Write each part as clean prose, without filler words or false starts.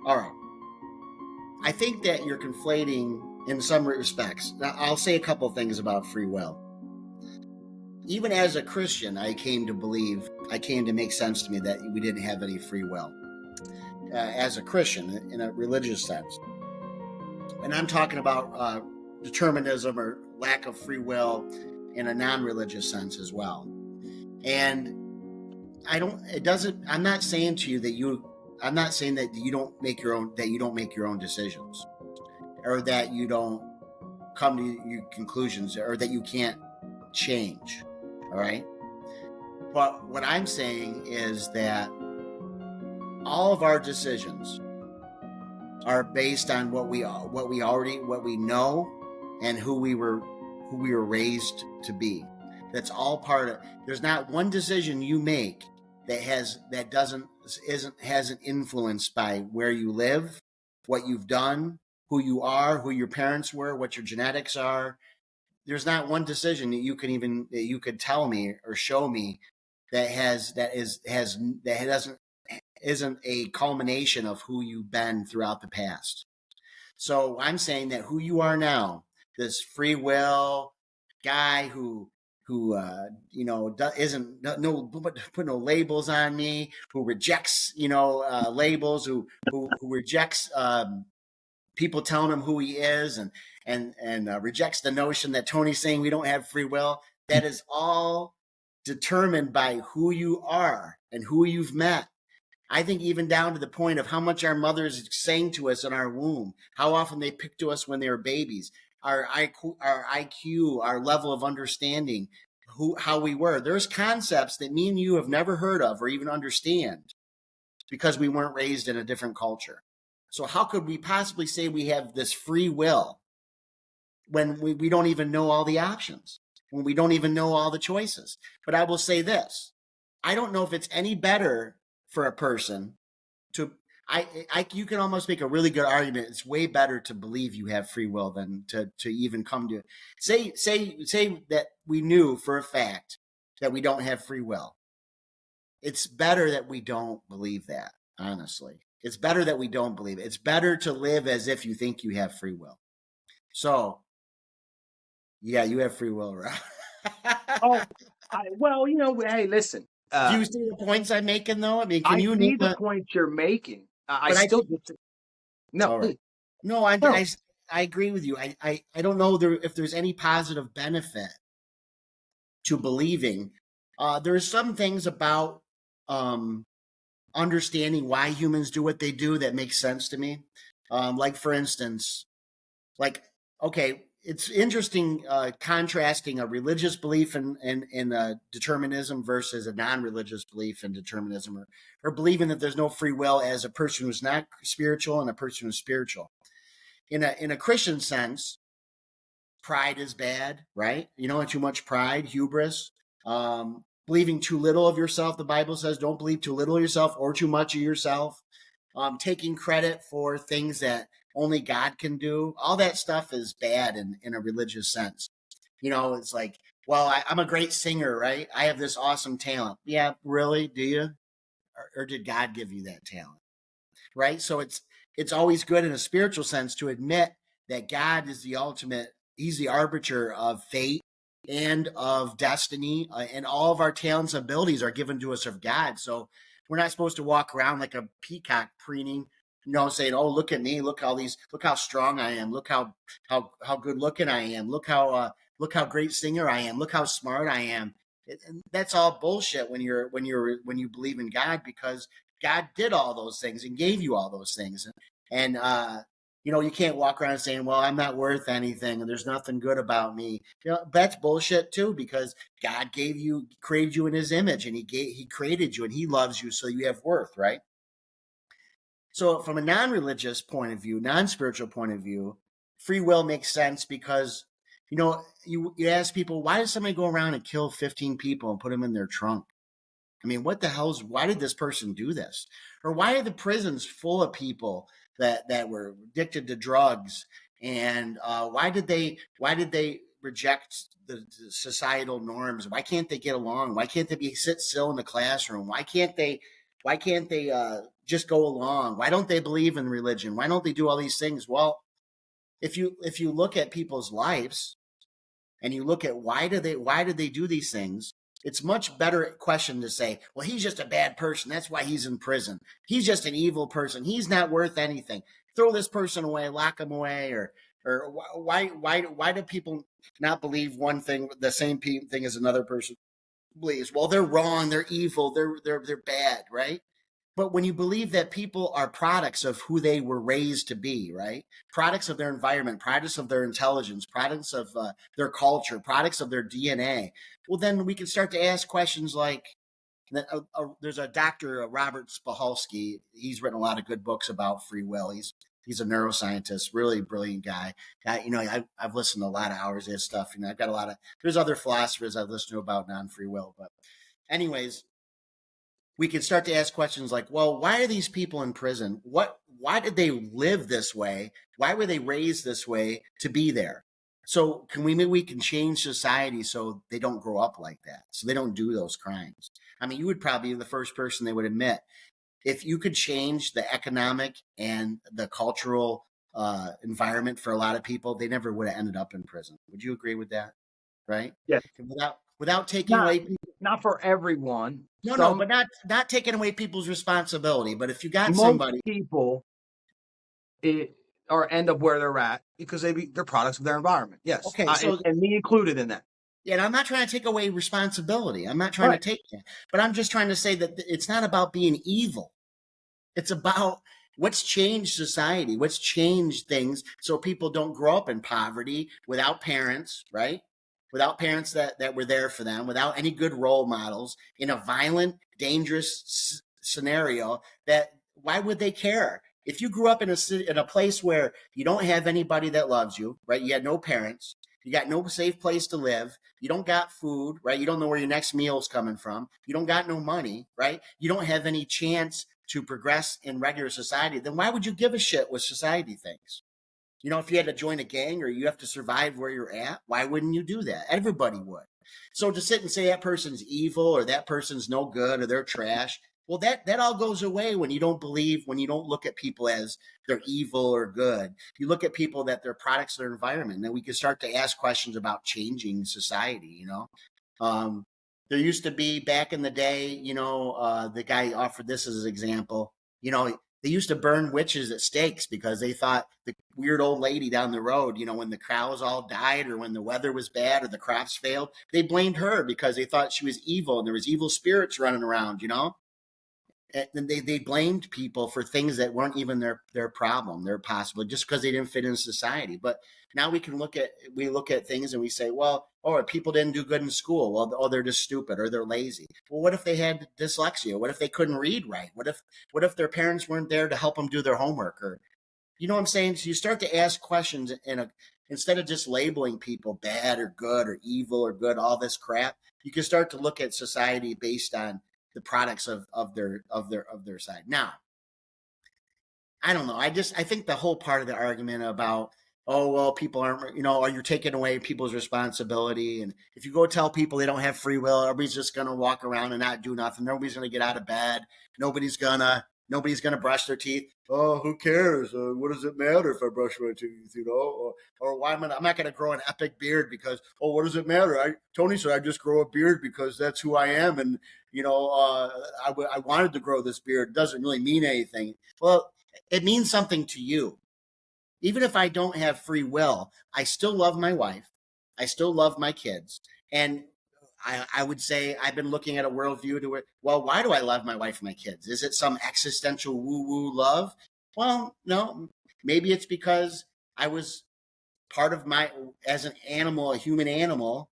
All right. I think that you're conflating in some respects. Now, I'll say a couple things about free will. Even as a Christian, I came to make sense to me that we didn't have any free will. As a Christian, in a religious sense. And I'm talking about determinism or lack of free will in a non-religious sense as well. And I'm not saying to you that you don't make your own decisions, or that you don't come to your conclusions, or that you can't change. All right. But what I'm saying is that all of our decisions are based on what we know, and who we were raised to be. That's all part of. There's not one decision you make that isn't influenced by where you live, what you've done, who you are, who your parents were, what your genetics are. There's not one decision that you could tell me or show me that isn't a culmination of who you've been throughout the past. So I'm saying that who you are now, this free will guy who isn't put no labels on me, who rejects labels, who rejects people telling him who he is, and rejects the notion that Tony's saying we don't have free will. That is all determined by who you are and who you've met. I think even down to the point of how much our mothers sang to us in our womb, how often they picked to us when they were babies, our IQ, our level of understanding, how we were. There's concepts that me and you have never heard of or even understand because we weren't raised in a different culture. So how could we possibly say we have this free will when we don't even know all the options, when we don't even know all the choices? But I will say this. I don't know if it's any better for a person to, you can almost make a really good argument. It's way better to believe you have free will than to even come to say that we knew for a fact that we don't have free will. It's better that we don't believe that, honestly. It's better that we don't believe it. It's better to live as if you think you have free will. So, yeah, you have free will, right? Hey, listen. Do you see the points I'm making, though? I mean, can you see the point you're making? I still no. All right. No, I agree with you. I don't know if there's any positive benefit to believing. There's some things about understanding why humans do what they do that makes sense to me. Like, for instance, okay, it's interesting contrasting a religious belief in determinism versus a non-religious belief in determinism, or believing that there's no free will as a person who's not spiritual and a person who's spiritual. In a Christian sense, pride is bad, right? Too much pride, hubris, believing too little of yourself. The Bible says don't believe too little of yourself or too much of yourself. Taking credit for things that only God can do. All that stuff is bad in a religious sense. It's like, well, I'm a great singer, right? I have this awesome talent. Yeah, really? Do you? Or did God give you that talent? Right? So it's always good in a spiritual sense to admit that God is the ultimate. He's the arbiter of fate and of destiny, and all of our talents and abilities are given to us of God. So we're not supposed to walk around like a peacock preening, saying, "Oh, look at me! Look how strong I am! Look how good looking I am! Look how great singer I am! Look how smart I am!" And that's all bullshit when you believe in God, because God did all those things and gave you all those things, and you can't walk around saying, "Well, I'm not worth anything, and there's nothing good about me." That's bullshit too, because God created you in His image, and He created you, and He loves you, so you have worth, right? So, from a non-religious point of view, non-spiritual point of view, free will makes sense because, you ask people, why does somebody go around and kill 15 people and put them in their trunk? I mean, why did this person do this? Or why are the prisons full of people that were addicted to drugs? And why did they reject the societal norms? Why can't they get along? Why can't they sit still in the classroom? Why can't they Why can't they just go along? Why don't they believe in religion? Why don't they do all these things? Well, if you look at people's lives and you look at why did they do these things, it's much better question to say, well, he's just a bad person. That's why he's in prison. He's just an evil person. He's not worth anything. Throw this person away, lock him away, or why do people not believe one thing, the same thing as another person believes? Well, they're wrong. They're evil. They're bad, right? But when you believe that people are products of who they were raised to be, right? Products of their environment, products of their intelligence, products of their culture, products of their DNA, well, then we can start to ask questions like, there's a Dr. Robert Spahalski. He's written a lot of good books about free will. He's a neuroscientist, really brilliant guy. I've listened to a lot of hours of his stuff. I've got there's other philosophers I've listened to about non-free will. But anyways, we can start to ask questions like, well, why are these people in prison? Why did they live this way? Why were they raised this way to be there? So maybe we can change society so they don't grow up like that, so they don't do those crimes. I mean, you would probably be the first person they would admit. If you could change the economic and the cultural environment for a lot of people, they never would have ended up in prison. Would you agree with that? Right? Yes. Without taking away not for everyone. No, but not taking away people's responsibility. But if you got most somebody, people or end up where they're at because they're products of their environment. Yes. Okay, and me included in that. Yeah, and I'm not trying to take away responsibility. I'm not trying to take that. But I'm just trying to say that it's not about being evil. It's about what's changed society, what's changed things so people don't grow up in poverty without parents, right? Without parents that were there for them, without any good role models, in a violent, dangerous scenario. That why would they care? If you grew up in a place where you don't have anybody that loves you, right? You had no parents, you got no safe place to live, you don't got food, right? You don't know where your next meal's coming from, you don't got no money, right? You don't have any chance to progress in regular society, then why would you give a shit what society thinks? If you had to join a gang or you have to survive where you're at, why wouldn't you do that? Everybody would. So to sit and say that person's evil or that person's no good or they're trash, well, that all goes away when you don't look at people as they're evil or good. You look at people that they're products of their environment. And then we can start to ask questions about changing society, There used to be back in the day, the guy offered this as an example, they used to burn witches at stakes because they thought the weird old lady down the road, when the cows all died or when the weather was bad or the crops failed, they blamed her because they thought she was evil and there was evil spirits running around, And they blamed people for things that weren't even their problem. They're possibly just because they didn't fit in society. But now we look at things and we say, well, people didn't do good in school. Well, they're just stupid or they're lazy. Well, what if they had dyslexia? What if they couldn't read right? What if their parents weren't there to help them do their homework? Or, you know what I'm saying? So you start to ask questions instead of just labeling people bad or good or evil or good, all this crap. You can start to look at society based on the products of their side. Now, I don't know. I think the whole part of the argument about, people aren't, or you're taking away people's responsibility. And if you go tell people they don't have free will, everybody's just going to walk around and not do nothing. Nobody's going to get out of bed. Nobody's going to brush their teeth. Oh, who cares? What does it matter if I brush my teeth, Or why I'm not going to grow an epic beard because, what does it matter? Tony said I just grow a beard because that's who I am. And, I wanted to grow this beard. It doesn't really mean anything. Well, it means something to you. Even if I don't have free will, I still love my wife. I still love my kids. And I would say I've been looking at a worldview to where, well, why do I love my wife and my kids? Is it some existential woo-woo love? Well, no. Maybe it's because I was part of as an animal, a human animal,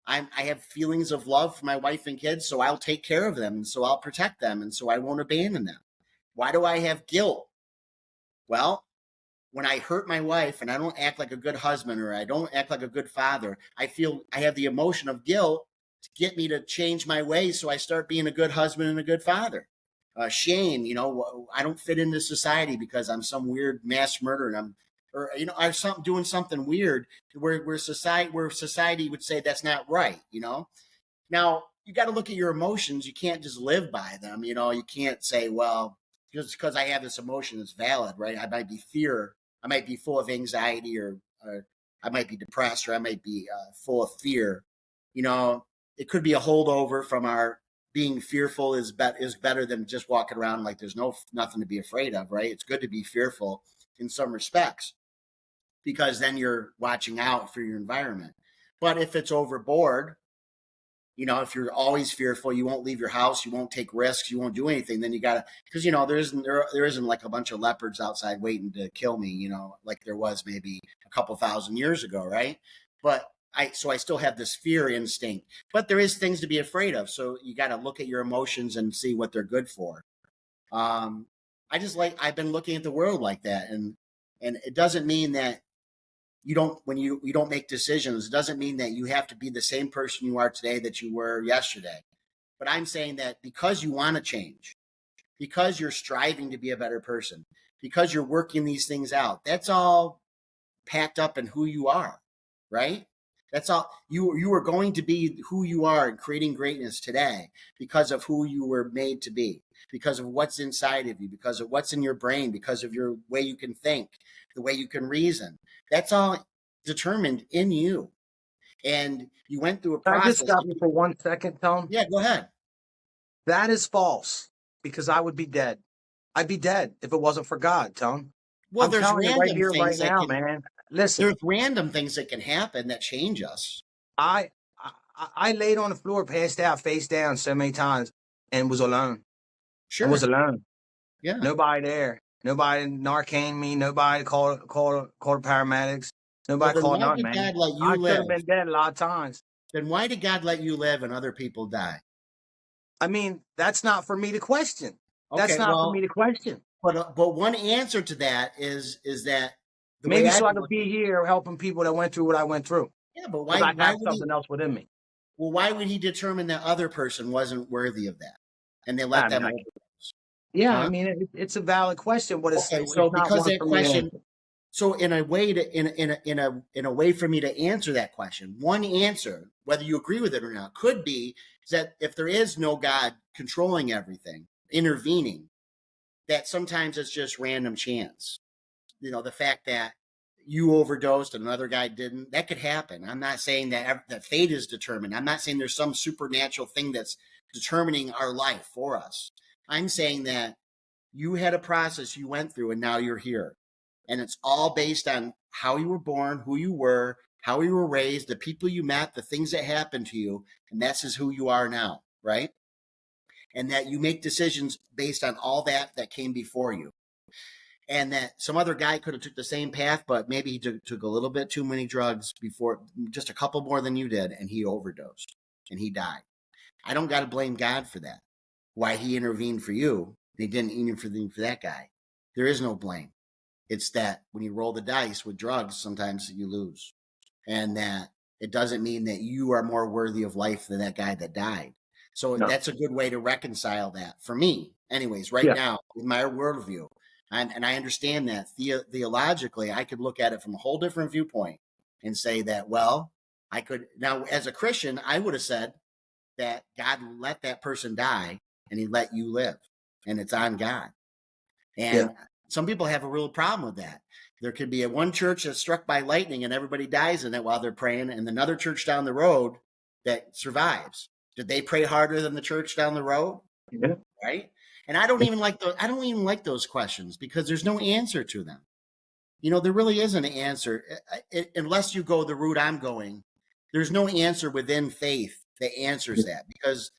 I have feelings of love for my wife and kids, so I'll take care of them, and so I'll protect them, and so I won't abandon them. Why do I have guilt? Well, when I hurt my wife and I don't act like a good husband or I don't act like a good father, I feel I have the emotion of guilt to get me to change my ways so I start being a good husband and a good father. Shame, I don't fit into society because I'm some weird mass murderer and I'm doing something weird where society would say that's not right, Now, you got to look at your emotions. You can't just live by them. You know, you can't say, well, just because I have this emotion is valid, right? I might be fear. I might be full of anxiety, or I might be depressed, or I might be full of fear. You know, it could be a holdover from our being fearful is better than just walking around like there's nothing to be afraid of, right? It's good to be fearful in some respects, because then you're watching out for your environment. But if it's overboard, you know, if you're always fearful, you won't leave your house, you won't take risks, you won't do anything, then you got to, because, you know, there isn't like a bunch of leopards outside waiting to kill me, you know, like there was maybe a couple thousand years ago, right? But I still have this fear instinct, but there is things to be afraid of. So you got to look at your emotions and see what they're good for. I've been looking at the world like that, and it doesn't mean that you don't, when you don't make decisions, it doesn't mean that you have to be the same person you are today that you were yesterday. But I'm saying that because you want to change, because you're striving to be a better person, because you're working these things out, that's all packed up in who you are, right? That's all. You are going to be who you are and creating greatness today because of who you were made to be, because of what's inside of you, because of what's in your brain, because of your way you can think, the way you can reason. That's all determined in you. And you went through a process. I just stop you for 1 second, Tone? Yeah, go ahead. That is false, because I would be dead. I'd be dead if it wasn't for God, Tone. Well, I'm there's telling you random right here, right things now, man. Listen, there's random things that can happen that change us. I laid on the floor, passed out, face down so many times, and was alone. Sure. I was alone. Yeah. Nobody there. Nobody Narcaned me. Nobody called paramedics. Nobody called nothing, man. I could have been dead a lot of times. Then why did God let you live and other people die? I mean, that's not for me to question. That's not for me to question. But one answer to that is that maybe so I could be here helping people that went through what I went through. Yeah, but why have something else within me? Well, why would he determine that other person wasn't worthy of that, and they let them overdose? Yeah, huh? I mean, it's a valid question, but it's so because that question. So in a way for me to answer that question, one answer, whether you agree with it or not, could be that if there is no God controlling everything, intervening, that sometimes it's just random chance. You know, the fact that you overdosed and another guy didn't, that could happen. I'm not saying that fate is determined. I'm not saying there's some supernatural thing that's determining our life for us. I'm saying that you had a process you went through and now you're here. And it's all based on how you were born, who you were, how you were raised, the people you met, the things that happened to you. And that's just who you are now, right? And that you make decisions based on all that came before you. And that some other guy could have took the same path, but maybe he took a little bit too many drugs before, just a couple more than you did, and he overdosed and he died. I don't got to blame God for that. Why he intervened for you, he didn't intervene for that guy. There is no blame. It's that when you roll the dice with drugs, sometimes you lose. And that it doesn't mean that you are more worthy of life than that guy that died. So that's a good way to reconcile that for me. Anyways, now, with my worldview. And I understand that theologically, I could look at it from a whole different viewpoint and say that, well, I could, now as a Christian, I would have said that God let that person die and he let you live, and it's on God. And some people have a real problem with that. There could be one church that's struck by lightning and everybody dies in it while they're praying, and another church down the road that survives. Did they pray harder than the church down the road? Yeah. Right? And I don't even like those questions because there's no answer to them. You know, there really isn't an answer unless you go the route I'm going. There's no answer within faith that answers that, because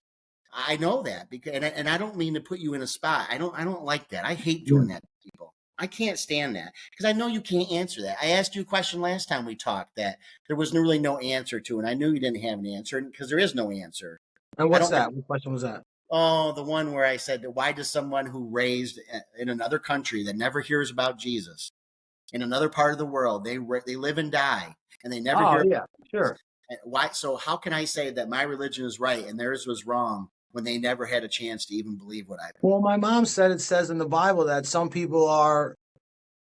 I know that, and I don't mean to put you in a spot. I don't like that. I hate doing that to people. I can't stand that because I know you can't answer that. I asked you a question last time we talked that there was really no answer to, and I knew you didn't have an answer because there is no answer. And what's that? What question was that? Oh, the one where I said, why does someone who raised in another country that never hears about Jesus, in another part of the world, they live and die, and they never hear. Yeah, sure. Why? So how can I say that my religion is right and theirs was wrong when they never had a chance to even believe what I believe? Well, my mom said it says in the Bible that some people are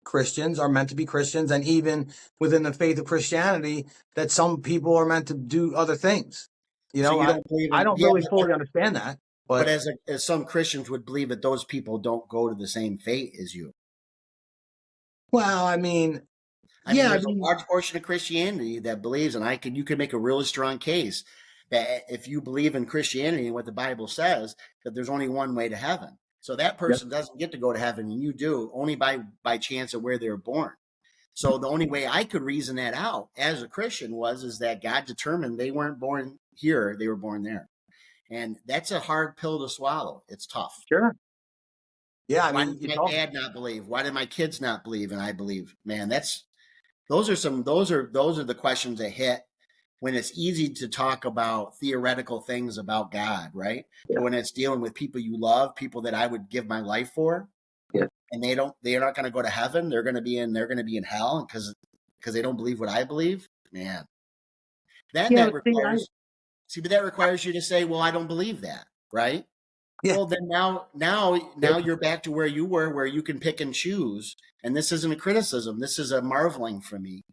Christians, are meant to be Christians, and even within the faith of Christianity, that some people are meant to do other things. You know, so you don't believe I in, don't really fully understand that. But as some Christians would believe that those people don't go to the same fate as you. Well, I mean, there's a large portion of Christianity that believes, and you can make a really strong case that if you believe in Christianity and what the Bible says, that there's only one way to heaven. So that person doesn't get to go to heaven, and you do, only by chance of where they were born. So the only way I could reason that out as a Christian is that God determined they weren't born here, they were born there. And that's a hard pill to swallow. It's tough. Sure. Yeah, Why did my dad not believe? Why did my kids not believe? And I believe. Man, those are the questions that hit when it's easy to talk about theoretical things about God, right? Yeah. But when it's dealing with people you love, people that I would give my life for, and they're not going to go to heaven, they're going to be in hell because they don't believe what I believe. Man, that requires you to say, well, I don't believe that, right? Yeah. Well, then now you're back to where you were, where you can pick and choose. And this isn't a criticism. This is a marveling for me.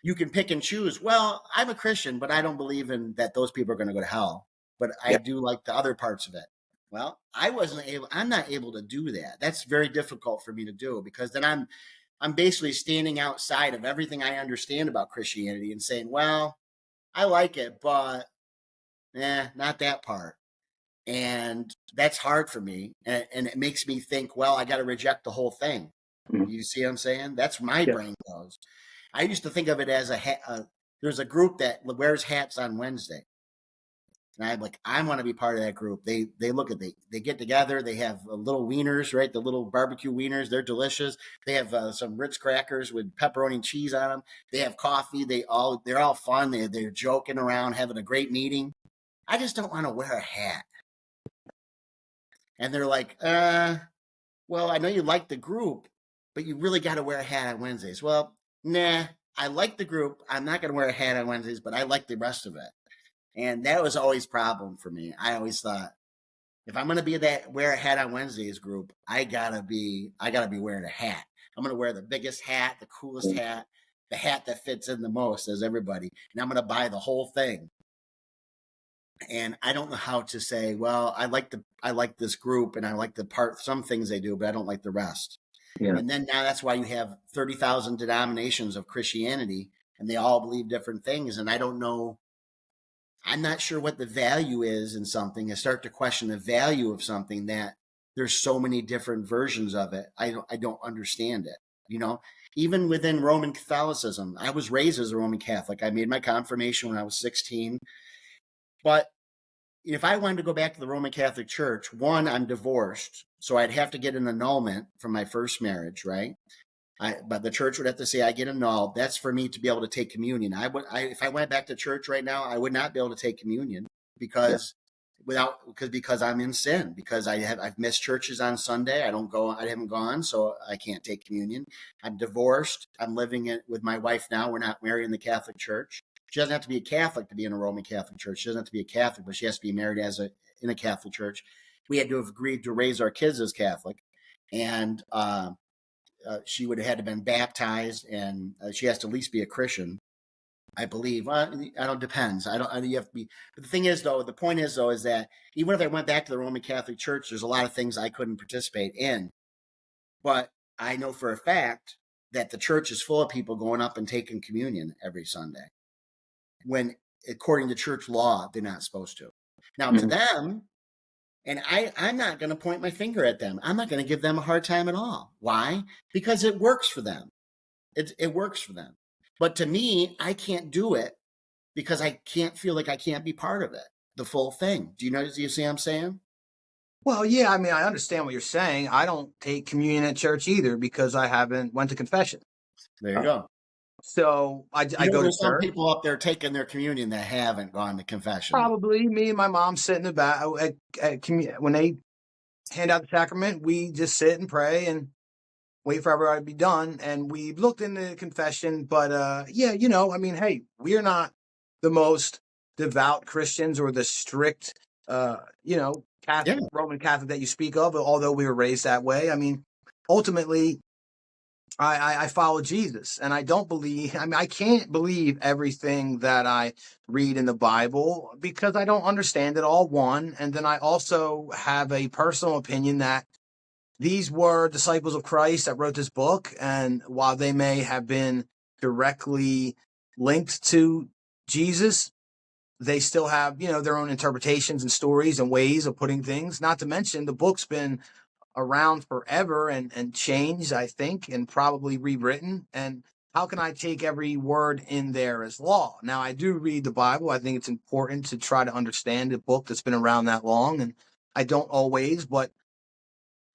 You can pick and choose. Well, I'm a Christian, but I don't believe in that those people are going to go to hell. But I do like the other parts of it. Well, I'm not able to do that. That's very difficult for me to do, because then I'm basically standing outside of everything I understand about Christianity and saying, well, I like it, but not that part. And that's hard for me. And it makes me think, well, I got to reject the whole thing. Mm-hmm. You see what I'm saying? That's my brain goes. I used to think of it as there's a group that wears hats on Wednesday. And I'm like, I want to be part of that group. They get together. They have little wieners, right? The little barbecue wieners. They're delicious. They have some Ritz crackers with pepperoni and cheese on them. They have coffee. They're all fun. They're joking around, having a great meeting. I just don't want to wear a hat. And they're like, well, I know you like the group, but you really got to wear a hat on Wednesdays. Well, nah, I like the group. I'm not going to wear a hat on Wednesdays, but I like the rest of it. And that was always a problem for me. I always thought, if I'm going to be wear a hat on Wednesdays group, I gotta be wearing a hat. I'm going to wear the biggest hat, the coolest hat, the hat that fits in the most as everybody. And I'm going to buy the whole thing. And I don't know how to say, well, I like this group and I like some things they do, but I don't like the rest. Yeah. And then now that's why you have 30,000 denominations of Christianity, and they all believe different things. And I don't know, I'm not sure what the value is in something. I start to question the value of something that there's so many different versions of it. I don't understand it. You know, even within Roman Catholicism, I was raised as a Roman Catholic. I made my confirmation when I was 16. But if I wanted to go back to the Roman Catholic Church, one, I'm divorced, so I'd have to get an annulment from my first marriage, right? But the church would have to say I get annulled. That's for me to be able to take communion. If I went back to church right now, I would not be able to take communion because I'm in sin, because I've missed churches on Sunday. I haven't gone, so I can't take communion. I'm divorced. I'm living with my wife now. We're not married in the Catholic Church. She doesn't have to be a Catholic to be in a Roman Catholic Church. She doesn't have to be a Catholic, but she has to be married in a Catholic church. We had to have agreed to raise our kids as Catholic, and she would have had to been baptized, and she has to at least be a Christian, I believe. I don't. Depends. I don't. You have to be. But the thing is, though, the point is, though, is that even if I went back to the Roman Catholic Church, there's a lot of things I couldn't participate in. But I know for a fact that the church is full of people going up and taking communion every Sunday, when according to church law, they're not supposed to. Now, to them, and I'm not going to point my finger at them. I'm not going to give them a hard time at all. Why? Because it works for them. It works for them. But to me, I can't do it because I can't feel like I can't be part of it, the full thing. Do you see what I'm saying? Well, yeah, I mean, I understand what you're saying. I don't take communion at church either because I haven't went to confession. There you go. So I go to some people up there taking their communion that haven't gone to confession. Probably me and my mom sit in the back when they hand out the sacrament. We just sit and pray and wait for everybody to be done. And we looked into confession, but yeah, I mean, hey, we're not the most devout Christians or the strict, Catholic, Roman Catholic that you speak of. Although we were raised that way, I mean, ultimately, I follow Jesus, and I don't believe, I can't believe everything that I read in the Bible because I don't understand it all, one. And then I also have a personal opinion that these were disciples of Christ that wrote this book. And while they may have been directly linked to Jesus, they still have, their own interpretations and stories and ways of putting things. Not to mention the book's been around forever and changed, I think, and probably rewritten. And how can I take every word in there as law? Now, I do read the Bible. I think it's important to try to understand a book that's been around that long. And I don't always, but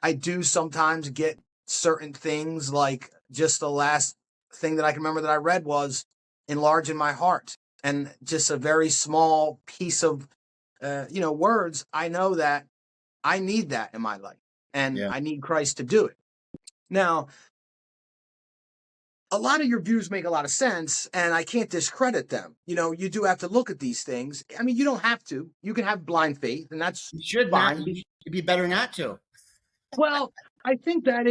I do sometimes get certain things, like just the last thing that I can remember that I read was enlarge in my heart. And just a very small piece of, words. I know that I need that in my life, and Yeah. I need Christ to do it. Now, a lot of your views make a lot of sense, and I can't discredit them. You do have to look at these things. I mean, you don't have to. You can have blind faith, and that's You should not. fine. It'd be better not to. Well, I think that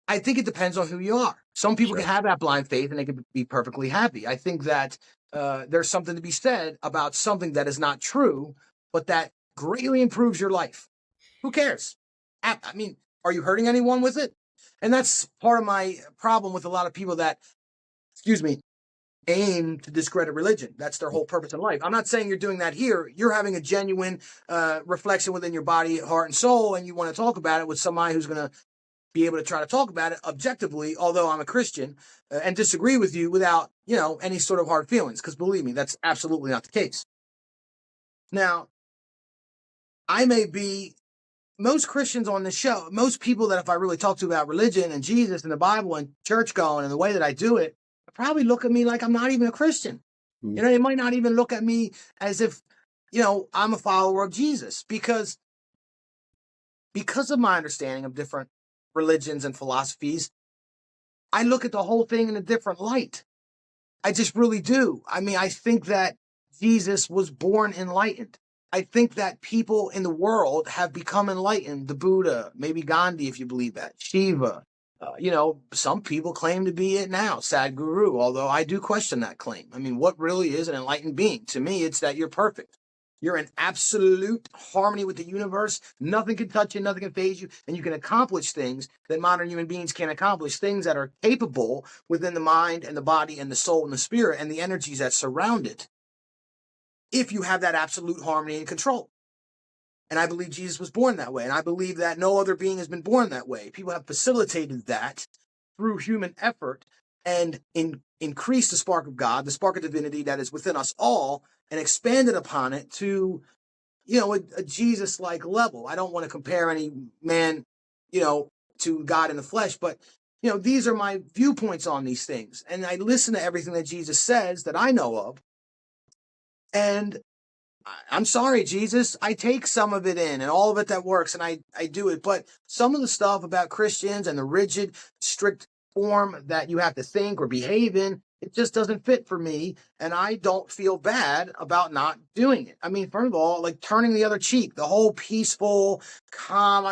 I think it depends on who you are. Some people Sure. can have that blind faith, and they can be perfectly happy. I think that there's something to be said about something that is not true, but that greatly improves your life. Who cares? I mean, are you hurting anyone with it? And that's part of my problem with a lot of people that, aim to discredit religion. That's their whole purpose in life. I'm not saying you're doing that here. You're having a genuine reflection within your body, heart, and soul, and you want to talk about it with somebody who's going to be able to try to talk about it objectively, although I'm a Christian, and disagree with you without, any sort of hard feelings. Because believe me, that's absolutely not the case. Now, most Christians on this show, most people that if I really talk to about religion and Jesus and the Bible and church going and the way that I do it, probably look at me like I'm not even a Christian. Mm. They might not even look at me as if, I'm a follower of Jesus because of my understanding of different religions and philosophies. I look at the whole thing in a different light. I just really do. I mean, I think that Jesus was born enlightened. I think that people in the world have become enlightened. The Buddha, maybe Gandhi, if you believe that, Shiva. Some people claim to be it now, Sadhguru, although I do question that claim. I mean, what really is an enlightened being? To me, it's that you're perfect. You're in absolute harmony with the universe. Nothing can touch you, nothing can phase you, and you can accomplish things that modern human beings can't accomplish, things that are capable within the mind and the body and the soul and the spirit and the energies that surround it, if you have that absolute harmony and control. And I believe Jesus was born that way, and I believe that no other being has been born that way. People have facilitated that through human effort and increased the spark of God, the spark of divinity that is within us all, and expanded upon it to, a Jesus-like level. I don't want to compare any man, to God in the flesh, but, these are my viewpoints on these things. And I listen to everything that Jesus says that I know of. And I'm sorry, Jesus, I take some of it in and all of it that works, and I do it. But some of the stuff about Christians and the rigid, strict form that you have to think or behave in, it just doesn't fit for me. And I don't feel bad about not doing it. I mean, first of all, like turning the other cheek, the whole peaceful, calm,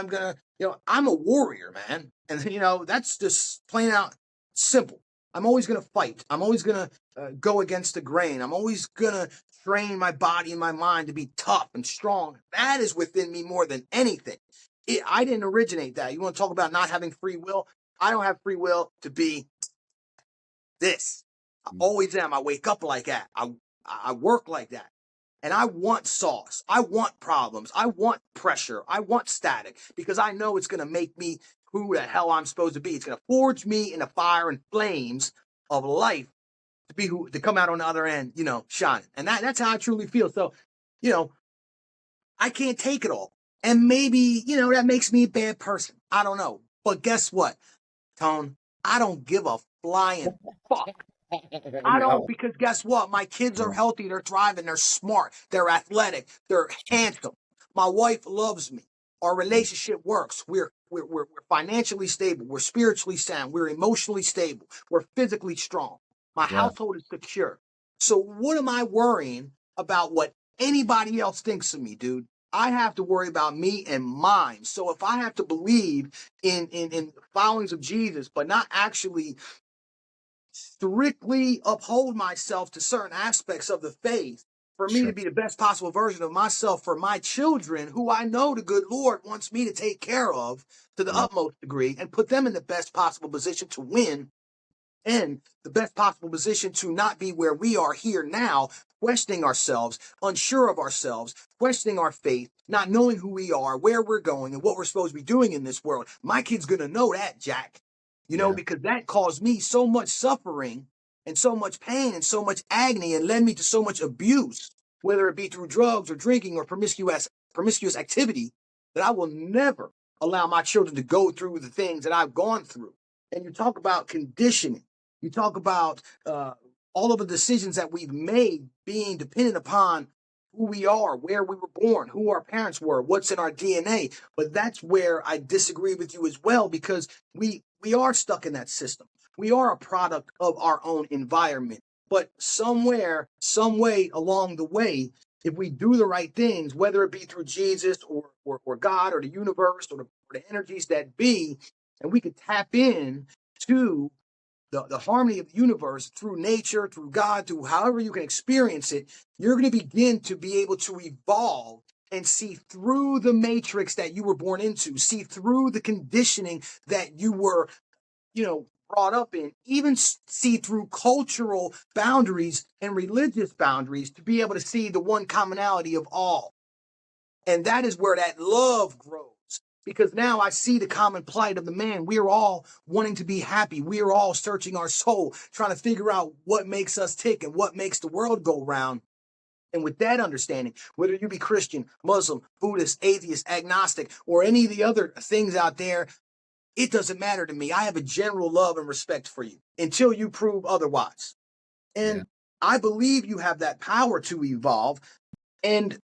I'm a warrior, man. And, that's just plain out simple. I'm always going to fight. I'm always going to go against the grain. I'm always going to train my body and my mind to be tough and strong. That is within me more than anything. I didn't originate that. You want to talk about not having free will? I don't have free will to be this. I always am. I wake up like that. I work like that. And I want sauce. I want problems. I want pressure. I want static because I know it's going to make me who the hell I'm supposed to be. It's going to forge me in the fire and flames of life to come out on the other end, shining. And that's how I truly feel. So, I can't take it all. And maybe, that makes me a bad person. I don't know. But guess what, Tone? I don't give a flying fuck. I don't, because guess what? My kids are healthy, they're thriving, they're smart, they're athletic, they're handsome. My wife loves me. Our relationship works. We're financially stable. We're spiritually sound. We're emotionally stable. We're physically strong. My household is secure. So what am I worrying about what anybody else thinks of me, dude? I have to worry about me and mine. So if I have to believe in followings of Jesus, but not actually strictly uphold myself to certain aspects of the faith, for me to be the best possible version of myself for my children, who I know the good Lord wants me to take care of to the utmost degree and put them in the best possible position to win, and the best possible position to not be where we are here now, questioning ourselves, unsure of ourselves, questioning our faith, not knowing who we are, where we're going, and what we're supposed to be doing in this world. My kid's going to know that, Jack, because that caused me so much suffering and so much pain and so much agony and led me to so much abuse, whether it be through drugs or drinking or promiscuous activity, that I will never allow my children to go through the things that I've gone through. And you talk about conditioning. You talk about all of the decisions that we've made being dependent upon who we are, where we were born, who our parents were, what's in our DNA. But that's where I disagree with you as well, because we are stuck in that system. We are a product of our own environment. But somewhere, some way along the way, if we do the right things, whether it be through Jesus or God or the universe or the energies that be, and we could tap in to the harmony of the universe through nature, through God, through however you can experience it, you're going to begin to be able to evolve and see through the matrix that you were born into, see through the conditioning that you were, brought up in, even see through cultural boundaries and religious boundaries to be able to see the one commonality of all. And that is where that love grows. Because now I see the common plight of the man. We are all wanting to be happy. We are all searching our soul, trying to figure out what makes us tick and what makes the world go round. And with that understanding, whether you be Christian, Muslim, Buddhist, atheist, agnostic, or any of the other things out there, it doesn't matter to me. I have a general love and respect for you until you prove otherwise. And I believe you have that power to evolve and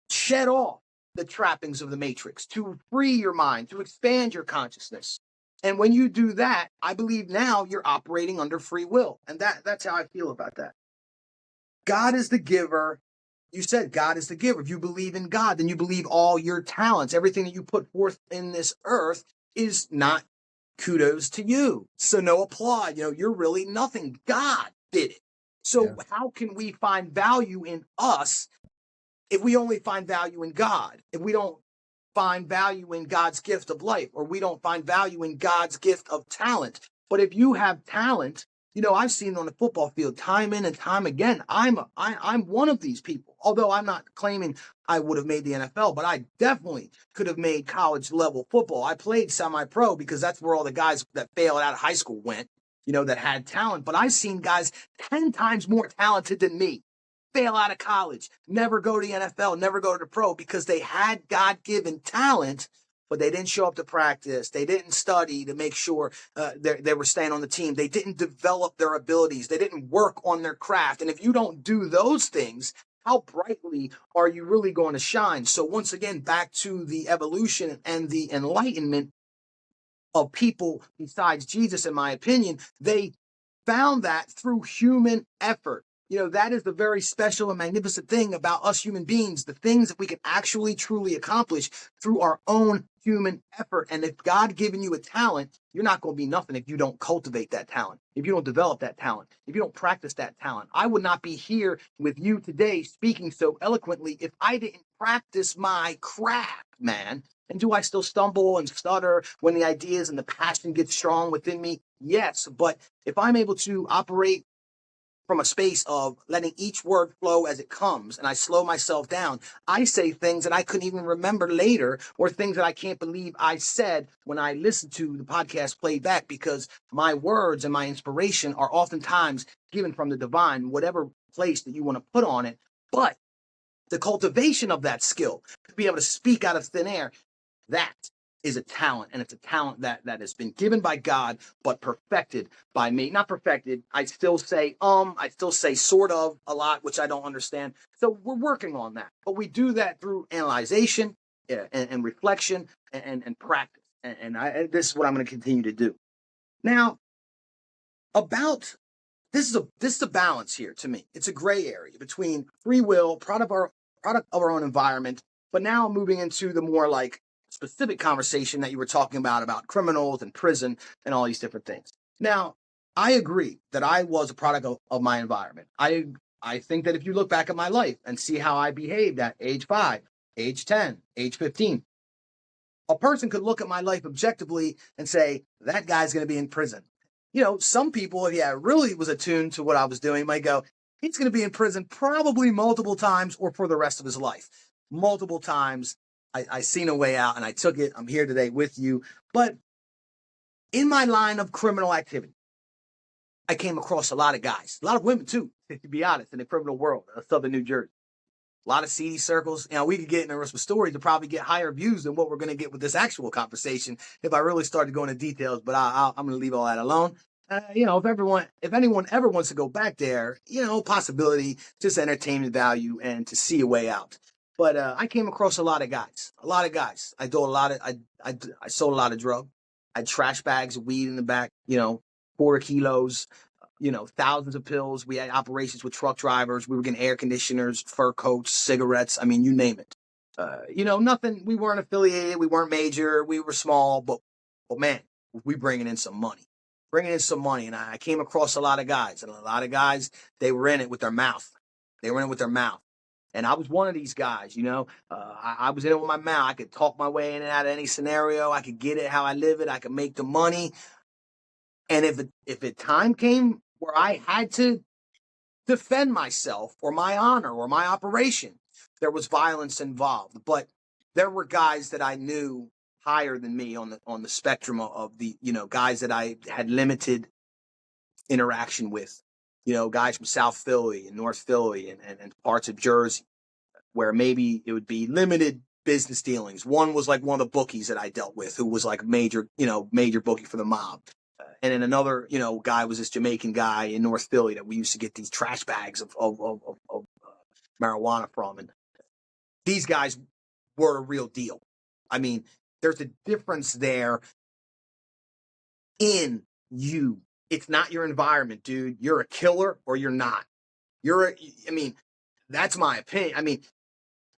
shed off the trappings of the matrix, to free your mind, to expand your consciousness. And when you do that, I believe now you're operating under free will. And that's how I feel about that. God is the giver. You said God is the giver. If you believe in God, then you believe all your talents, everything that you put forth in this earth is not kudos to you. So no applaud. You're really nothing. God did it. So how can we find value in us if we only find value in God? If we don't find value in God's gift of life, or we don't find value in God's gift of talent. But if you have talent, I've seen it on the football field time in and time again. I'm one of these people. Although I'm not claiming I would have made the NFL, but I definitely could have made college level football. I played semi-pro because that's where all the guys that failed out of high school went, that had talent. But I've seen guys 10 times more talented than me fail out of college, never go to the NFL, never go to the pro, because they had God-given talent, but they didn't show up to practice. They didn't study to make sure they were staying on the team. They didn't develop their abilities. They didn't work on their craft. And if you don't do those things, how brightly are you really going to shine? So once again, back to the evolution and the enlightenment of people besides Jesus, in my opinion, they found that through human effort. That is the very special and magnificent thing about us human beings, the things that we can actually truly accomplish through our own human effort. And if God given you a talent, you're not going to be nothing if you don't cultivate that talent, if you don't develop that talent, if you don't practice that talent. I would not be here with you today speaking so eloquently if I didn't practice my craft, man. And do I still stumble and stutter when the ideas and the passion get strong within me? Yes, but if I'm able to operate from a space of letting each word flow as it comes, and I slow myself down, I say things that I couldn't even remember later, or things that I can't believe I said when I listen to the podcast played back, because my words and my inspiration are oftentimes given from the divine, whatever place that you want to put on it. But the cultivation of that skill, to be able to speak out of thin air, that is a talent, and it's a talent that has been given by God, but perfected by me. Not perfected. I still say sort of a lot, which I don't understand. So we're working on that, but we do that through analyzation and reflection and practice. And this is what I'm going to continue to do. Now, about this is a balance here to me. It's a gray area between free will, product of our own environment, But now I'm moving into the more like specific conversation that you were talking about criminals and prison and all these different things. Now, I agree that I was a product of my environment. I think that if you look back at my life and see how I behaved at age 5, age 10, age 15, a person could look at my life objectively and say, that guy's going to be in prison. You know, some people, if really was attuned to what I was doing, might go, he's going to be in prison probably multiple times or for the rest of his life. Multiple times, I seen a way out and I took it. I'm here today with you. But in my line of criminal activity, I came across a lot of guys, a lot of women too, to be honest, in the criminal world of Southern New Jersey. A lot of seedy circles. You know, we could get into some stories to probably get higher views than what we're going to get with this actual conversation if I really started going into details, but I'm going to leave all that alone. You know, if anyone ever wants to go back there, you know, possibility, just entertainment value and to see a way out. But I came across a lot of guys. I sold a lot of drugs. I had trash bags of weed in the back, you know, 4 kilos, you know, thousands of pills. We had operations with truck drivers. We were getting air conditioners, fur coats, cigarettes. I mean, you name it. You know, nothing. We weren't affiliated. We weren't major. We were small, but man, we bringing in some money. And I came across a lot of guys, they were in it with their mouth. And I was one of these guys, you know. I was in it with my mouth. I could talk my way in and out of any scenario. I could get it how I live it. I could make the money. And if a time came where I had to defend myself or my honor or my operation, there was violence involved. But there were guys that I knew higher than me on the spectrum of the, you know, guys that I had limited interaction with, you know, guys from South Philly and North Philly and parts of Jersey, where maybe it would be limited business dealings. One was like one of the bookies that I dealt with, who was like major bookie for the mob. And then another, you know, guy was this Jamaican guy in North Philly that we used to get these trash bags of marijuana from. And these guys were a real deal. I mean, there's a difference there in you. It's not your environment, dude. You're a killer or you're not. That's my opinion. I mean,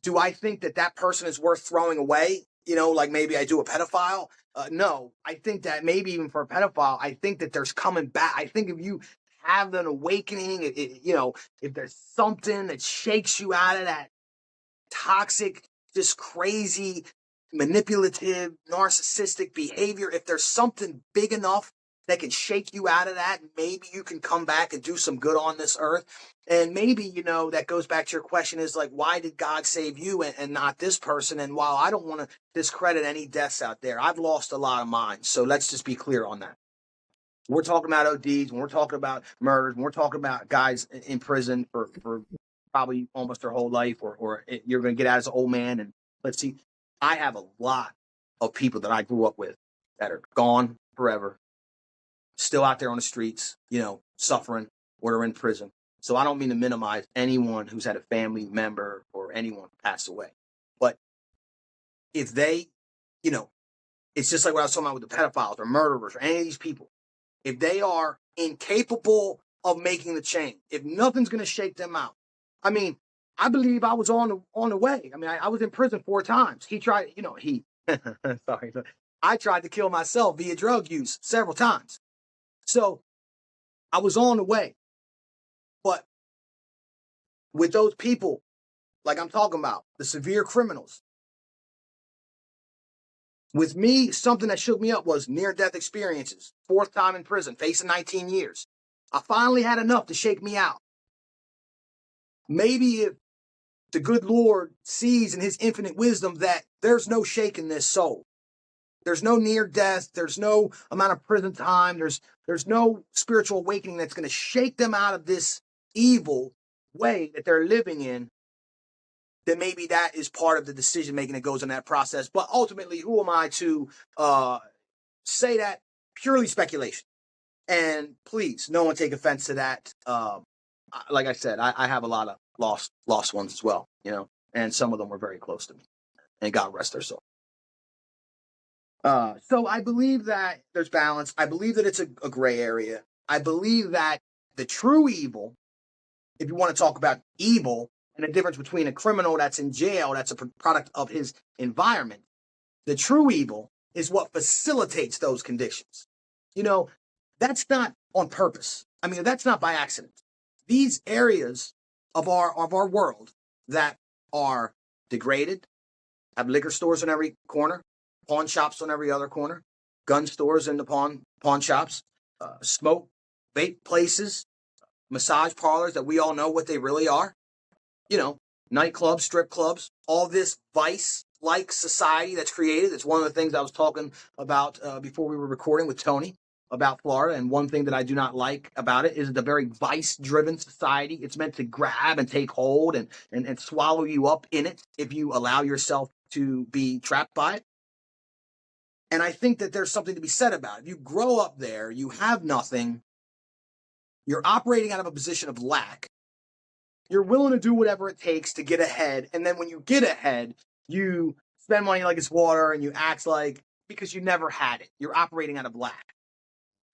do I think that person is worth throwing away? You know, like maybe I do a pedophile. No, I think that maybe even for a pedophile, I think that there's coming back. I think if you have an awakening, you know, if there's something that shakes you out of that toxic, just crazy, manipulative, narcissistic behavior, if there's something big enough that can shake you out of that, maybe you can come back and do some good on this earth. And maybe, you know, that goes back to your question is like, why did God save you and not this person? And while I don't want to discredit any deaths out there, I've lost a lot of mine. So let's just be clear on that. We're talking about ODs, when we're talking about murders, when we're talking about guys in prison for probably almost their whole life, or you're going to get out as an old man. And let's see, I have a lot of people that I grew up with that are gone forever, still out there on the streets, you know, suffering, or are in prison. So I don't mean to minimize anyone who's had a family member or anyone pass away. But if they, you know, it's just like what I was talking about with the pedophiles or murderers or any of these people. If they are incapable of making the change, if nothing's going to shake them out. I mean, I believe I was on the way. I mean, I was in prison 4 times. He tried, you know, sorry. I tried to kill myself via drug use several times. So I was on the way. But with those people, like I'm talking about, the severe criminals, with me, something that shook me up was near-death experiences. 4th time in prison, facing 19 years. I finally had enough to shake me out. Maybe if the good Lord sees in his infinite wisdom that there's no shaking this soul. There's no near death. There's no amount of prison time. There's no spiritual awakening that's going to shake them out of this evil way that they're living in. Then maybe that is part of the decision making that goes in that process. But ultimately, who am I to say that? Purely speculation. And please, no one take offense to that. Like I said, I have a lot of lost ones as well, you know, and some of them were very close to me. And God rest their soul. So I believe that there's balance. I believe that it's a gray area. I believe that the true evil, if you want to talk about evil and the difference between a criminal that's in jail, that's a product of his environment. The true evil is what facilitates those conditions. That's not on purpose. I mean, that's not by accident. These areas of our world that are degraded, have liquor stores on every corner, pawn shops on every other corner, gun stores in the pawn shops, smoke, vape places, massage parlors that we all know what they really are, nightclubs, strip clubs, all this vice-like society that's created. It's one of the things I was talking about before we were recording with Tony about Florida. And one thing that I do not like about it is the very vice-driven society. It's meant to grab and take hold and swallow you up in it if you allow yourself to be trapped by it. And I think that there's something to be said about it. If you grow up there, you have nothing, you're operating out of a position of lack, you're willing to do whatever it takes to get ahead. And then when you get ahead, you spend money like it's water and you act like, because you never had it. You're operating out of lack.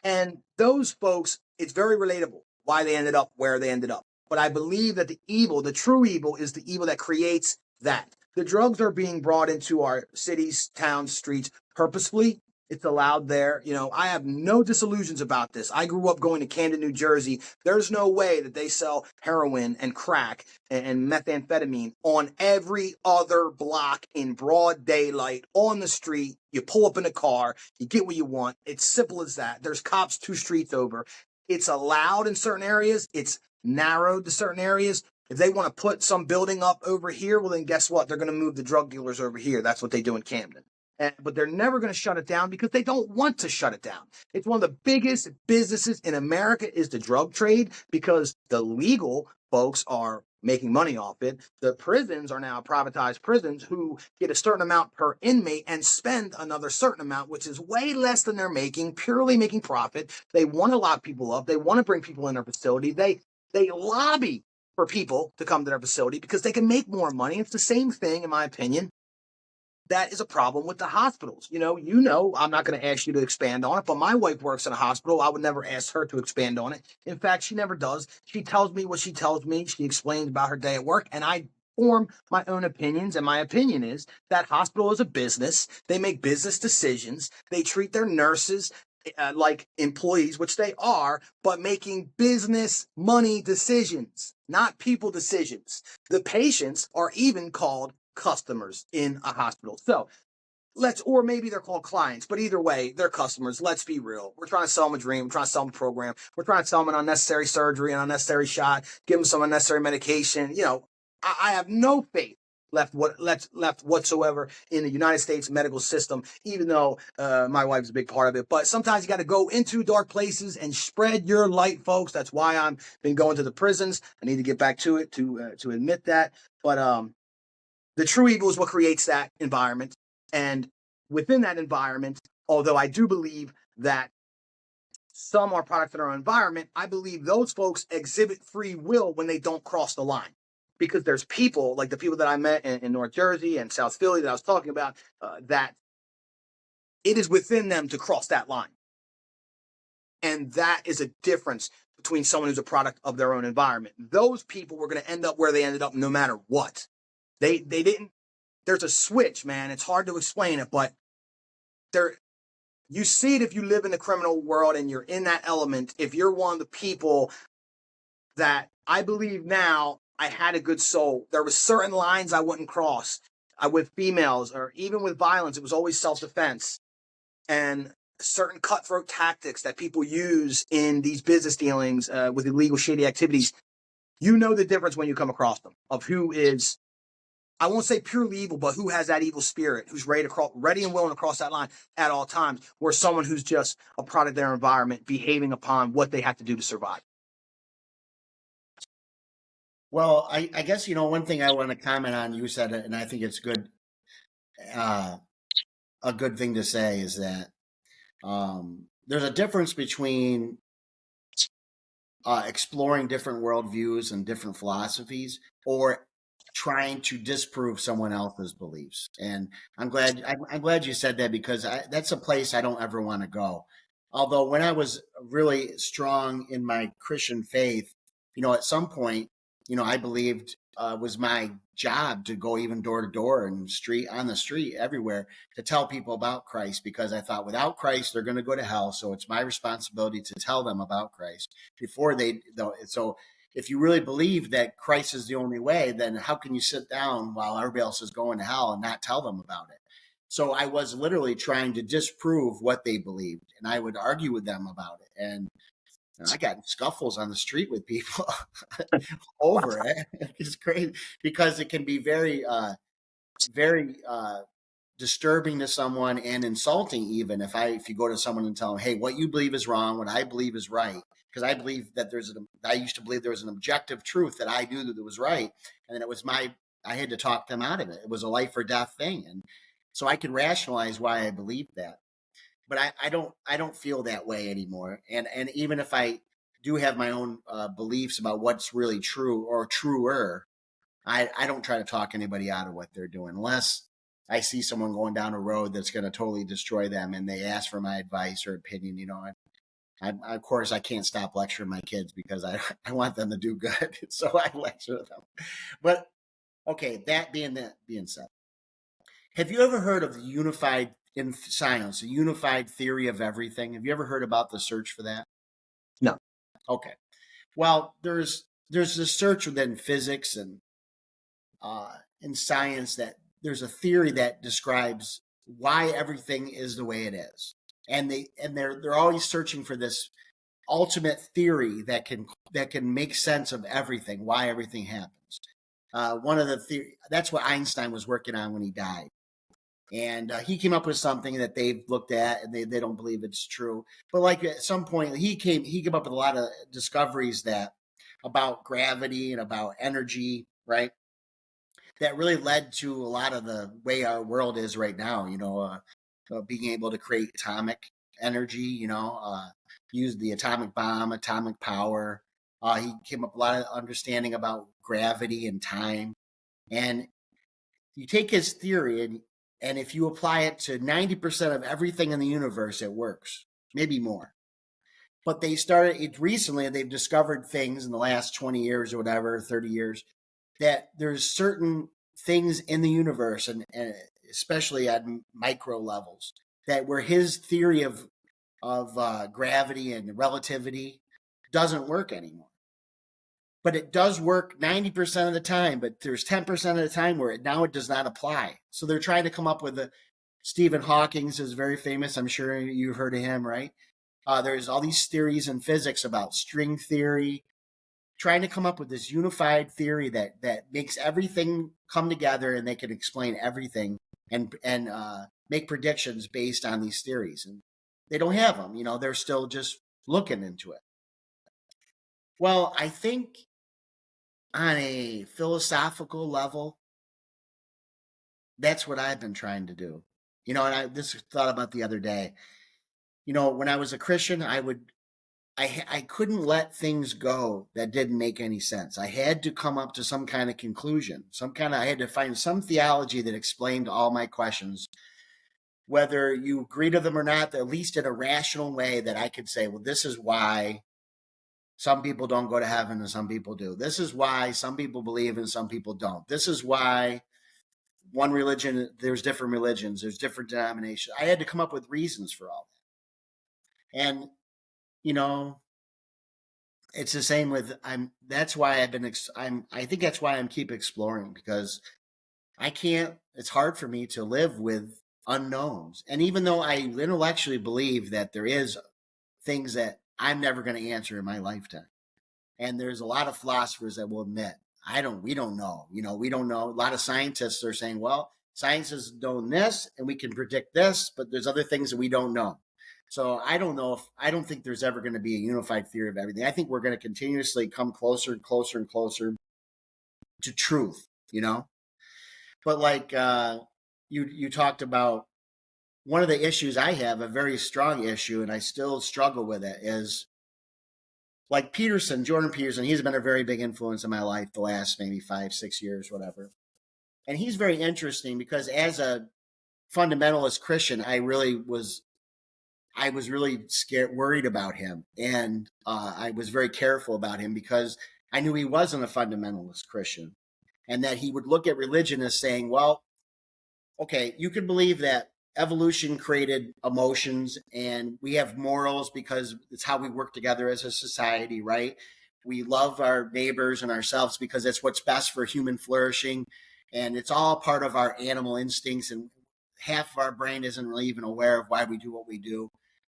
And those folks, it's very relatable why they ended up where they ended up. But I believe that the evil, the true evil, is the evil that creates that. The drugs are being brought into our cities, towns, streets purposefully. It's allowed there. I have no disillusions about this. I grew up going to Camden, New Jersey. There's no way that they sell heroin and crack and methamphetamine on every other block in broad daylight on the street. You pull up in a car, you get what you want. It's simple as that. There's cops 2 streets over. It's allowed in certain areas. It's narrowed to certain areas. If they want to put some building up over here, well, then guess what? They're going to move the drug dealers over here. That's what they do in Camden. But they're never going to shut it down because they don't want to shut it down. It's one of the biggest businesses in America is the drug trade because the legal folks are making money off it. The prisons are now privatized prisons who get a certain amount per inmate and spend another certain amount, which is way less than they're making, purely making profit. They want to lock people up. They want to bring people in their facility. They lobby for people to come to their facility because they can make more money. It's the same thing, in my opinion. That is a problem with the hospitals. I'm not going to ask you to expand on it, but my wife works in a hospital. I would never ask her to expand on it. In fact, she never does. She tells me what she tells me. She explains about her day at work, and I form my own opinions. And my opinion is that hospital is a business. They make business decisions. They treat their nurses like employees, which they are, but making business money decisions, not people decisions. The patients are even called customers in a hospital. So or maybe they're called clients, but either way, they're customers. Let's be real. We're trying to sell them a dream. We're trying to sell them a program. We're trying to sell them an unnecessary surgery, an unnecessary shot, give them some unnecessary medication. I have no faith left whatsoever in the United States medical system, even though my wife's a big part of it. But sometimes you got to go into dark places and spread your light, folks. That's why I've been going to the prisons. I need to get back to it to admit that. But the true evil is what creates that environment. And within that environment, although I do believe that some are products of our environment, I believe those folks exhibit free will when they don't cross the line. Because there's people, like the people that I met in North Jersey and South Philly that I was talking about, that it is within them to cross that line. And that is a difference between someone who's a product of their own environment. Those people were going to end up where they ended up no matter what. They didn't. There's a switch, man. It's hard to explain it, but you see it if you live in the criminal world and you're in that element. If you're one of the people that I believe now, I had a good soul. There were certain lines I wouldn't cross with females or even with violence. It was always self-defense and certain cutthroat tactics that people use in these business dealings with illegal, shady activities. You know the difference when you come across them of who is, I won't say purely evil, but who has that evil spirit, who's ready and willing to cross that line at all times, or someone who's just a product of their environment, behaving upon what they have to do to survive. Well, I guess, one thing I want to comment on, you said it, and I think it's good, a good thing to say is that there's a difference between exploring different worldviews and different philosophies or trying to disprove someone else's beliefs. And I'm glad you said that because that's a place I don't ever want to go. Although when I was really strong in my Christian faith, at some point, I believed was my job to go even door to door and on the street everywhere to tell people about Christ, because I thought without Christ they're going to go to hell. So it's my responsibility to tell them about Christ before they. So if you really believe that Christ is the only way, then how can you sit down while everybody else is going to hell and not tell them about it? So I was literally trying to disprove what they believed, and I would argue with them about it. And I got in scuffles on the street with people over it. It's crazy because it can be very, very disturbing to someone and insulting. Even if you go to someone and tell them, "Hey, what you believe is wrong. What I believe is right," because I believe that I used to believe there was an objective truth that I knew that it was right, and then I had to talk them out of it. It was a life or death thing, and so I could rationalize why I believed that. But I don't feel that way anymore. And even if I do have my own beliefs about what's really true or truer, I don't try to talk anybody out of what they're doing unless I see someone going down a road that's going to totally destroy them and they ask for my advice or opinion. Of course I can't stop lecturing my kids because I want them to do good, so I lecture them. But okay, that being said, have you ever heard of the unified in science, a unified theory of everything? Have you ever heard about the search for that? No. Okay. Well, there's a search within physics and in science that there's a theory that describes why everything is the way it is, and they're always searching for this ultimate theory that can make sense of everything, why everything happens. One of the that's what Einstein was working on when he died. And he came up with something that they've looked at and they don't believe it's true. But like at some point he came up with a lot of discoveries that about gravity and about energy, right? That really led to a lot of the way our world is right now, being able to create atomic energy, use the atomic bomb, atomic power. He came up with a lot of understanding about gravity and time. And you take his theory and if you apply it to 90% of everything in the universe, it works, maybe more. But recently, they've discovered things in the last 20 years or whatever, 30 years, that there's certain things in the universe, and especially at micro levels, that where his theory of gravity and relativity doesn't work anymore. But it does work 90% of the time, but there's 10% of the time where it does not apply. So they're trying to come up with Stephen Hawking is very famous. I'm sure you've heard of him, right? There's all these theories in physics about string theory, trying to come up with this unified theory that makes everything come together and they can explain everything and make predictions based on these theories. And they don't have them, they're still just looking into it. Well, I think on a philosophical level, that's what I've been trying to do. And I this thought about the other day. When I was a Christian, I couldn't let things go that didn't make any sense. I had to come up to some kind of conclusion, I had to find some theology that explained all my questions, whether you agree to them or not, at least in a rational way that I could say, well, this is why some people don't go to heaven and some people do. This is why some people believe and some people don't. This is why one religion, there's different religions, there's different denominations. I had to come up with reasons for all that. And, it's the same with, that's why I think that's why I'm keep exploring, because it's hard for me to live with unknowns. And even though I intellectually believe that there is things that I'm never going to answer in my lifetime. And there's a lot of philosophers that will admit, we don't know. We don't know. A lot of scientists are saying, well, science has known this and we can predict this, but there's other things that we don't know. So I don't think there's ever going to be a unified theory of everything. I think we're going to continuously come closer and closer and closer to truth, But like you talked about, one of the issues I have, a very strong issue, and I still struggle with it, is like Jordan Peterson. He's been a very big influence in my life the last maybe 5-6 years, whatever. And he's very interesting because as a fundamentalist Christian, I was really worried about him. And I was very careful about him because I knew he wasn't a fundamentalist Christian. and that he would look at religion as saying, well, okay, you could believe that evolution created emotions and we have morals because it's how we work together as a society, right? We love our neighbors and ourselves because it's what's best for human flourishing. And it's all part of our animal instincts. And half of our brain isn't really even aware of why we do what we do.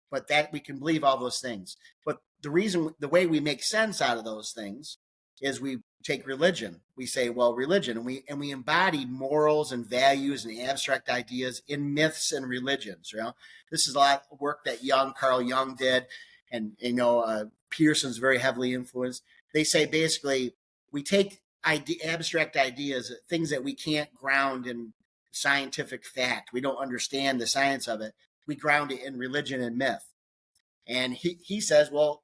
But that we can believe all those things. But the way we make sense out of those things is we take religion. We say, well, religion, and we embody morals and values and abstract ideas in myths and religions. This is a lot of work that Carl Jung did, and Peterson's very heavily influenced. They say basically we take abstract ideas, things that we can't ground in scientific fact. We don't understand the science of it. We ground it in religion and myth. And he says, well,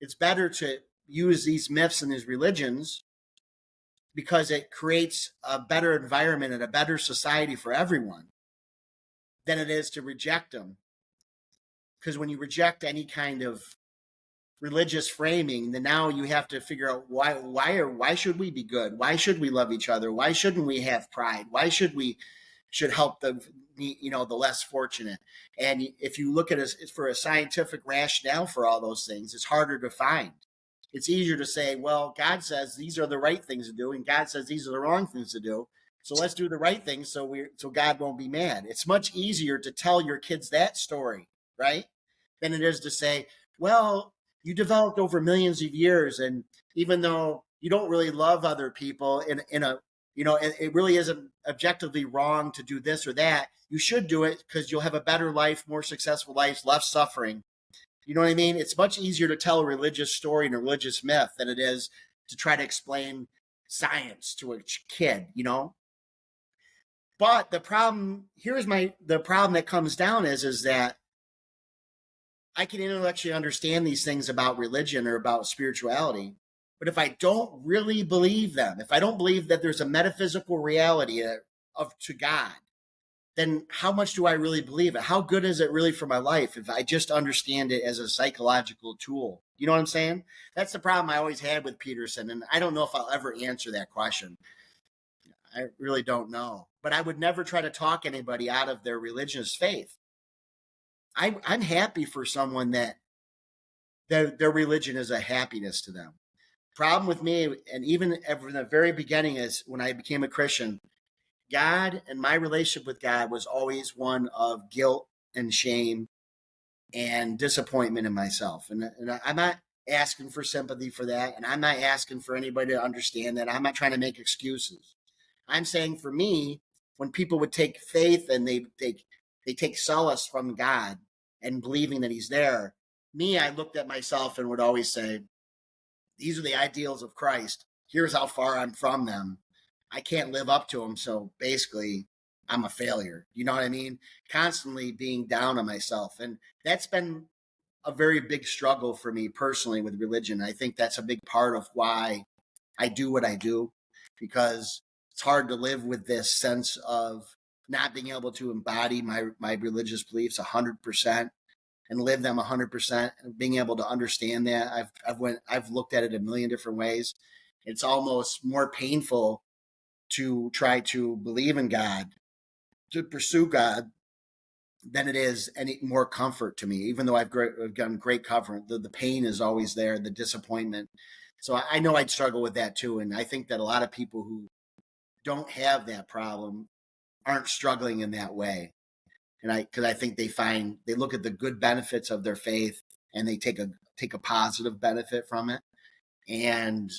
it's better to use these myths and these religions because it creates a better environment and a better society for everyone than it is to reject them. Because when you reject any kind of religious framing, then now you have to figure out why should we be good? Why should we love each other? Why shouldn't we have pride? Why should we help the less fortunate? And if you look at it for a scientific rationale for all those things, it's harder to find. It's easier to say, well, God says these are the right things to do, and God says these are the wrong things to do. So let's do the right things so God won't be mad. It's much easier to tell your kids that story, right? Than it is to say, well, you developed over millions of years, and even though you don't really love other people it really isn't objectively wrong to do this or that, you should do it because you'll have a better life, more successful life, less suffering. You know what I mean? It's much easier to tell a religious story and a religious myth than it is to try to explain science to a kid, But the problem, the problem that comes down is that I can intellectually understand these things about religion or about spirituality, but if I don't really believe them, if I don't believe that there's a metaphysical reality to God, then how much do I really believe it? How good is it really for my life if I just understand it as a psychological tool? You know what I'm saying? That's the problem I always had with Peterson, and I don't know if I'll ever answer that question. I really don't know. But I would never try to talk anybody out of their religious faith. I'm happy for someone that their religion is a happiness to them. Problem with me, and even from the very beginning, is when I became a Christian, God and my relationship with God was always one of guilt and shame and disappointment in myself. And I'm not asking for sympathy for that. And I'm not asking for anybody to understand that. I'm not trying to make excuses. I'm saying for me, when people would take faith and they take solace from God and believing that he's there, I looked at myself and would always say, these are the ideals of Christ. Here's how far I'm from them. I can't live up to them. So basically, I'm a failure. You know what I mean? Constantly being down on myself. And that's been a very big struggle for me personally with religion. I think that's a big part of why I do what I do, because it's hard to live with this sense of not being able to embody my religious beliefs 100% and live them 100%, and being able to understand that. I've looked at it a million different ways. It's almost more painful to try to believe in God, to pursue God, than it is any more comfort to me, even though I've gotten great comfort. The pain is always there, the disappointment. So I know I'd struggle with that too. And I think that a lot of people who don't have that problem aren't struggling in that way. And because I think they look at the good benefits of their faith and they take a positive benefit from it. And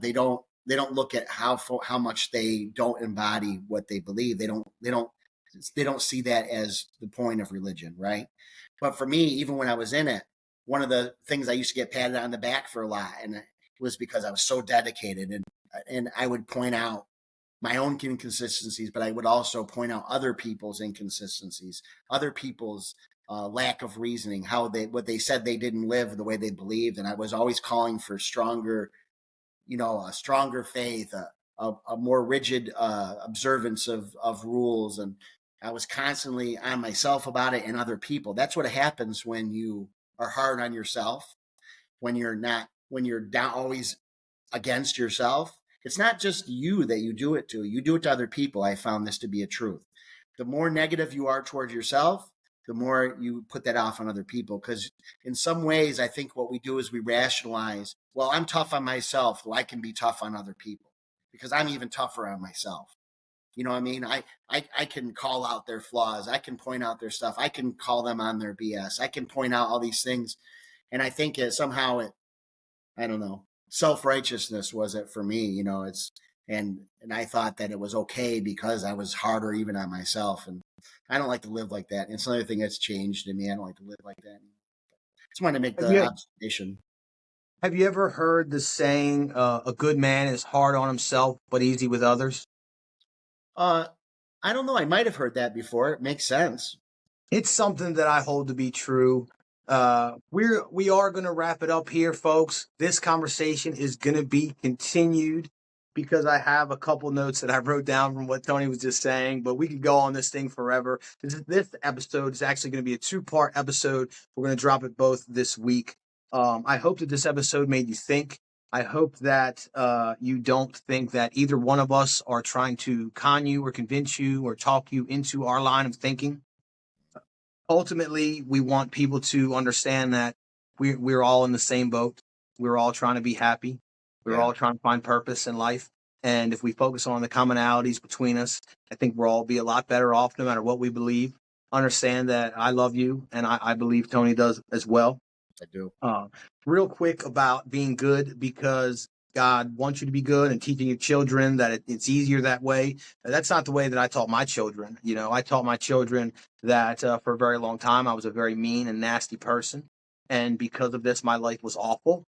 they don't look at how much they don't embody what they believe. They don't see that as the point of religion, right? But for me, even when I was in it, one of the things I used to get patted on the back for a lot, and it was because I was so dedicated, and I would point out my own inconsistencies, but I would also point out other people's inconsistencies, other people's lack of reasoning, what they said they didn't live the way they believed, and I was always calling for a stronger faith, a more rigid observance of rules, and I was constantly on myself about it and other people. That's what happens when you are hard on yourself, when you're down always against yourself. It's not just you that you do it to. You do it to other people. I found this to be a truth. The more negative you are towards yourself, the more you put that off on other people. Because in some ways, I think what we do is we rationalize, well, I'm tough on myself, well, I can be tough on other people because I'm even tougher on myself. You know what I mean? I can call out their flaws. I can point out their stuff. I can call them on their BS. I can point out all these things. And I think I don't know, self-righteousness was it for me, and I thought that it was okay because I was harder even on myself. And I don't like to live like that. And it's another thing that's changed in me. I don't like to live like that. Just wanted to make the observation. Have you ever heard the saying, a good man is hard on himself, but easy with others? I don't know. I might have heard that before. It makes sense. It's something that I hold to be true. We are going to wrap it up here, folks. This conversation is going to be continued because I have a couple notes that I wrote down from what Tony was just saying, but we could go on this thing forever. This episode is actually going to be a 2-part episode. We're going to drop it both this week. I hope that this episode made you think. I hope that you don't think that either one of us are trying to con you or convince you or talk you into our line of thinking. Ultimately, we want people to understand that we're all in the same boat. We're all trying to be happy. We're all trying to find purpose in life. And if we focus on the commonalities between us, I think we'll all be a lot better off no matter what we believe. Understand that I love you, and I believe Tony does as well. I do. Real quick about being good, because God wants you to be good, and teaching your children that it's easier that way. That's not the way that I taught my children. I taught my children that for a very long time I was a very mean and nasty person. And because of this, my life was awful.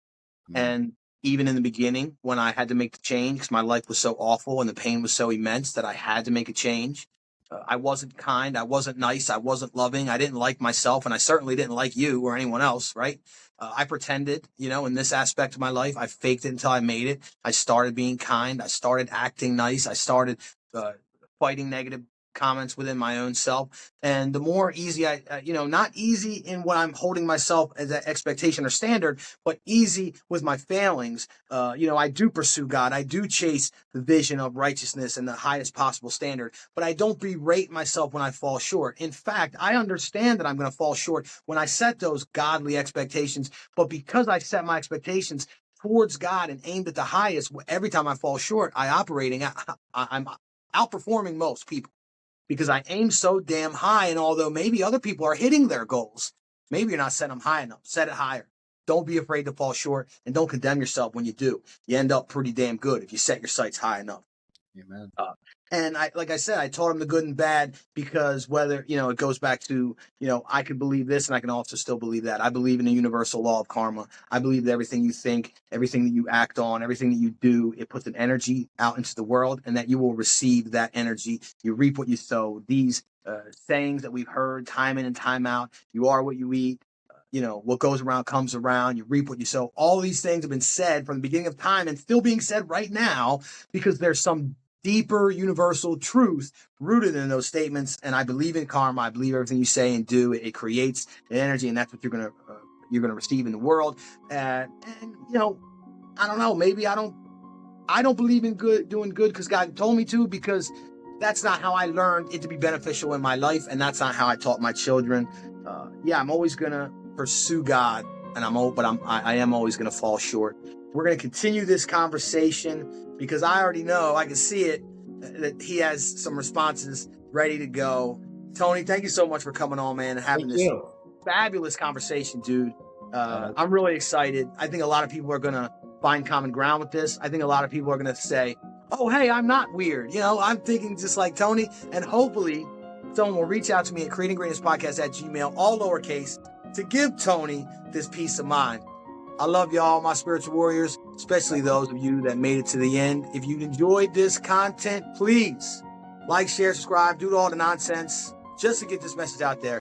Mm-hmm. And even in the beginning, when I had to make the change, because my life was so awful and the pain was so immense that I had to make a change, I wasn't kind, I wasn't nice, I wasn't loving, I didn't like myself, and I certainly didn't like you or anyone else, right? I pretended, in this aspect of my life. I faked it until I made it. I started being kind. I started acting nice. I started fighting negative comments within my own self. And the more easy not easy in what I'm holding myself as an expectation or standard, but easy with my failings. I do pursue God. I do chase the vision of righteousness and the highest possible standard, but I don't berate myself when I fall short. In fact, I understand that I'm going to fall short when I set those godly expectations, but because I set my expectations towards God and aimed at the highest, every time I fall short, I'm outperforming most people. Because I aim so damn high, and although maybe other people are hitting their goals, maybe you're not setting them high enough. Set it higher. Don't be afraid to fall short, and don't condemn yourself when you do. You end up pretty damn good if you set your sights high enough. Amen. And like I said, I taught him the good and bad because whether, it goes back to, I could believe this and I can also still believe that. I believe in the universal law of karma. I believe that everything you think, everything that you act on, everything that you do, it puts an energy out into the world, and that you will receive that energy. You reap what you sow. These sayings that we've heard time in and time out, you are what you eat. What goes around comes around. You reap what you sow. All these things have been said from the beginning of time and still being said right now because there's some deeper universal truth rooted in those statements. And I believe in karma. I believe everything you say and do, it creates an energy, and that's what you're gonna receive in the world. And I don't know. Maybe I don't believe in doing good because God told me to, because that's not how I learned it to be beneficial in my life, and that's not how I taught my children. I'm always gonna pursue God, and I am always gonna fall short. We're gonna continue this conversation because I already know, I can see it, that he has some responses ready to go. Tony, thank you so much for coming on, man, and having this fabulous conversation, dude. I'm really excited. I think a lot of people are gonna find common ground with this. I think a lot of people are gonna say, oh, hey, I'm not weird. I'm thinking just like Tony, and hopefully someone will reach out to me at creatinggreatnesspodcast@gmail, all lowercase, to give Tony this peace of mind. I love y'all, my spiritual warriors, especially those of you that made it to the end. If you enjoyed this content, please like, share, subscribe, do all the nonsense just to get this message out there.